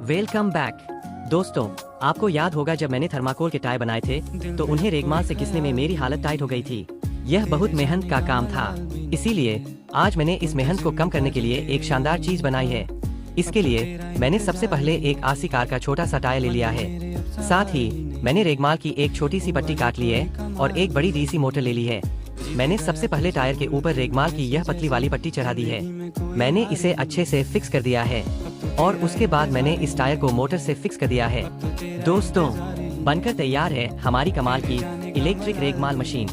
Welcome back. दोस्तों, आपको याद होगा जब मैंने थर्माकोल के टायर बनाए थे तो उन्हें रेगमाल से घिसने में मेरी हालत टाइट हो गई थी। यह बहुत मेहनत का काम था, इसीलिए आज मैंने इस मेहनत को कम करने के लिए एक शानदार चीज बनाई है। इसके लिए मैंने सबसे पहले एक आरसी कार का छोटा सा टायर ले लिया है। साथ ही मैंने रेगमाल की एक छोटी सी पट्टी काट ली है और एक बड़ी डीसी मोटर ले ली है। मैंने सबसे पहले टायर के ऊपर रेगमाल की यह पतली वाली पट्टी चढ़ा दी है। मैंने इसे अच्छे से फिक्स कर दिया है और उसके बाद मैंने इस टायर को मोटर से फिक्स कर दिया है। दोस्तों, बनकर तैयार है हमारी कमाल की इलेक्ट्रिक रेगमाल मशीन।